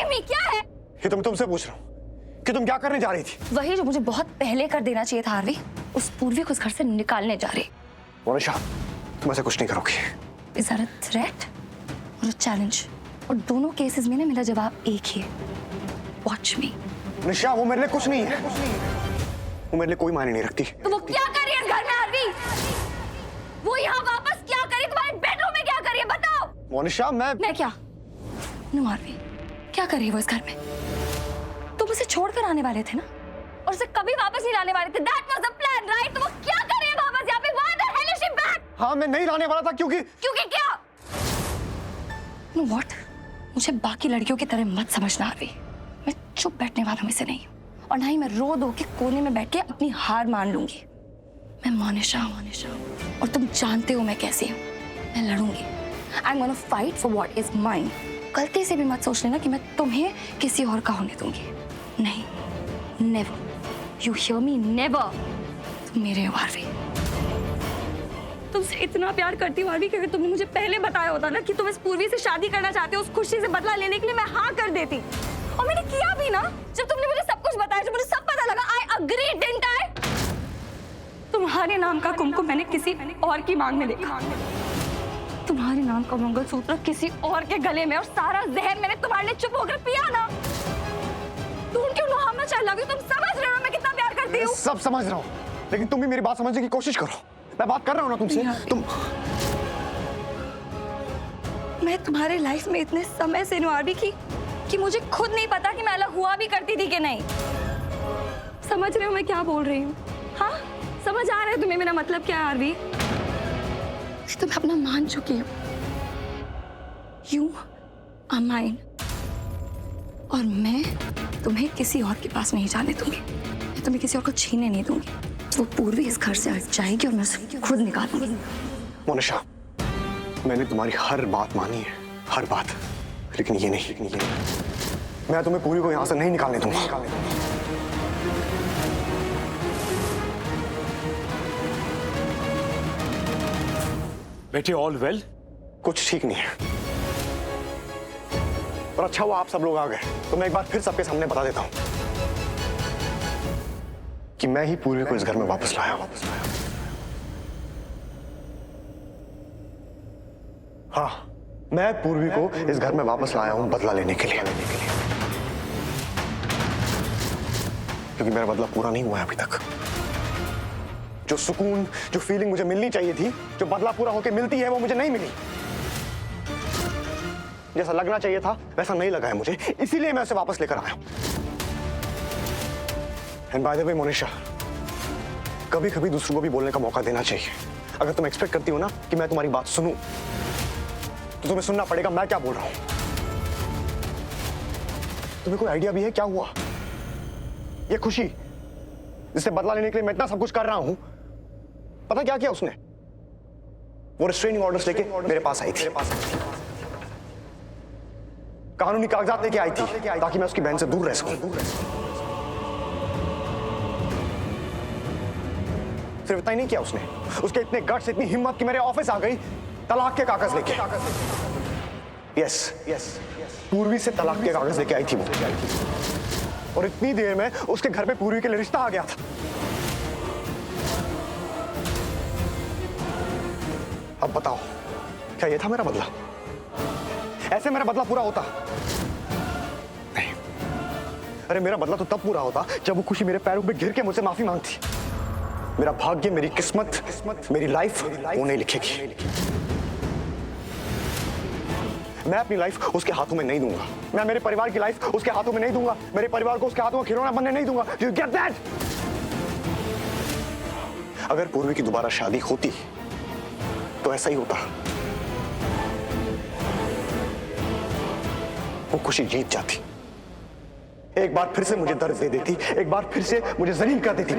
Tell me, क्या है? ये तो मैं तुमसे पूछ रहा हूँ कि तुम क्या करने जा रही थी? वही जो मुझे बहुत पहले कर देना चाहिए था आरवी। उस पूर्वी को उस घर से निकालने जा रही। मोनिशा, तुम ऐसे कुछ नहीं करोगी। इज दैट अ थ्रेट और अ चैलेंज? और दोनों केसेस में ना मेरा जवाब एक ही है, वॉच मी। निशा, वो मेरे लिए कुछ नहीं है। वो मेरे लिए कोई मायने नहीं रखती। तो वो क्या कर रही है इस घर में आरवी? वो यहाँ वापस क्या करे? तुम्हारे बेडरूम में क्या कर रही है बताओ? मोनिशा, मैं क्या? नो आरवी, क्या कर रही है वो इस घर में? तुम उसे छोड़कर आने वाले थे ना, और उसे कभी वापस नहीं लाने वाले थे। That was the plan, right? तो वो क्या कर रही है वापस यहाँ पे? Why the hell is she back? हाँ, मैं नहीं लाने वाला था क्योंकि क्या? No what? मुझे बाकी लड़कियों की तरह मत समझना आरवी। मैं चुप बैठने वालों में से नहीं हूँ, और ना ही मैं रो धो के कोने में बैठ के अपनी हार मान लूंगी। मैं मोनिशा हूँ, और तुम जानते हो मैं कैसी हूँ। मैं लड़ूंगी। I'm gonna fight for what is mine. गलती से भी मत सोच लेना कि मैं तुम्हें किसी और का होने दूंगी। नहीं, never. You hear me? Never. तुम मेरे हो आरवी। तुमसे इतना प्यार करती हूँ आरवी कि अगर तुमने मुझे पहले बताया होता ना कि तुम इस पूर्वी से शादी करना चाहते हो, उस खुशी से बदला लेने के लिए, मैं हाँ कर देती। और मैंने किया भी ना। जब तुमने मुझे सब कुछ बताया, जब मुझे सब पता लगा, I agreed, didn't I? तुम्हारे नाम का कुमकुम मैंने किसी और की मांग में देखा। तुम्हारे नाम का मंगलसूत्र किसी और के गले में, और सारा जहर मैंने तुम्हारे लिए चुप होकर पिया ना। Don't you know how much I love you? तुम समझ रहे हो मैं कितना प्यार करती हूँ? सब समझ रहा हूँ, लेकिन तुम भी मेरी बात समझने की कोशिश करो। मैं बात कर रहा हूँ ना तुमसे। मैं तुम्हारे लाइफ में इतने समय से आरवी कि मुझे खुद नहीं पता कि मैं अलग हुआ भी करती थी कि नहीं। समझ रहे हो मैं क्या बोल रही हूँ? हाँ, समझ आ रहा है तुम्हें मेरा मतलब क्या है आरवी? तो मैं अपना मान चुकी हूँ। You are mine, और मैं तुम्हें किसी और के पास नहीं जाने दूंगी। मैं तुम्हें किसी और को छीनने नहीं दूंगी। वो पूर्वी इस घर से हट जाएगी और मैं उसे खुद निकालूंगी। मोनिशा, मैंने तुम्हारी हर बात मानी है, हर बात, लेकिन ये नहीं। मैं तुम्हें पूरी को यहाँ से नहीं निकालने दूंगा। बेटे, ऑल वेल? कुछ ठीक नहीं है, और अच्छा हुआ आप सब लोग आ गए, तो मैं एक बार फिर सबके सामने बता देता हूं कि मैं ही पूर्वी को इस घर में वापस लाया। हाँ, मैं पूर्वी को इस घर में वापस लाया हूं बदला लेने के लिए, क्योंकि मेरा बदला पूरा नहीं हुआ है अभी तक। जो सुकून, जो फीलिंग मुझे मिलनी चाहिए थी, जो बदला पूरा होके मिलती है, वो मुझे नहीं मिली। जैसा लगना चाहिए था वैसा नहीं लगा है मुझे, इसीलिए मैं उसे वापस लेकर आया। And by the way Monisha, कभी कभी दूसरों को भी बोलने का मौका देना चाहिए। अगर तुम एक्सपेक्ट करती हो ना कि मैं तुम्हारी बात सुनूं, तो तुम्हें सुनना पड़ेगा मैं क्या बोल रहा हूं। तुम्हें कोई आइडिया भी है क्या हुआ? ये खुशी जिससे बदला लेने के लिए मैं इतना सब कुछ कर रहा हूं, पता क्या किया उसने? वो रिस्ट्रेनिंग ऑर्डर्स लेके मेरे पास आई थी, कानूनी कागजात लेके आई थी, ताकि मैं उसकी बहन से दूर रह सकूं। सिर्फ इतना ही नहीं किया उसने, उसके इतने गट्स, इतनी हिम्मत कि मेरे ऑफिस आ गई तलाक के कागज लेके। यस, पूर्वी से तलाक के कागज लेके आई थी वो, और इतनी देर में उसके घर पे पूर्वी के लिए रिश्ता आ गया था। अब बताओ, क्या ये था मेरा बदला? ऐसे मेरा बदला पूरा होता? नहीं। अरे मेरा बदला तो तब पूरा होता जब वो खुशी मेरे पैरों पे गिर के मुझसे माफी मांगती। मेरा भाग्य, मेरी किस्मत, मेरी लाइफ वो नहीं लिखेगी। मैं अपनी लाइफ उसके हाथों में नहीं दूंगा। मैं मेरे परिवार की लाइफ उसके हाथों में नहीं दूंगा। मेरे परिवार को उसके हाथों में खिलौना बनने नहीं दूंगा। You get that? अगर पूर्वी की दोबारा शादी होती तो ऐसा ही होता। वो खुशी जीत जाती, एक बार फिर से मुझे दर्द दे देती, एक बार फिर से मुझे जलील कर देती।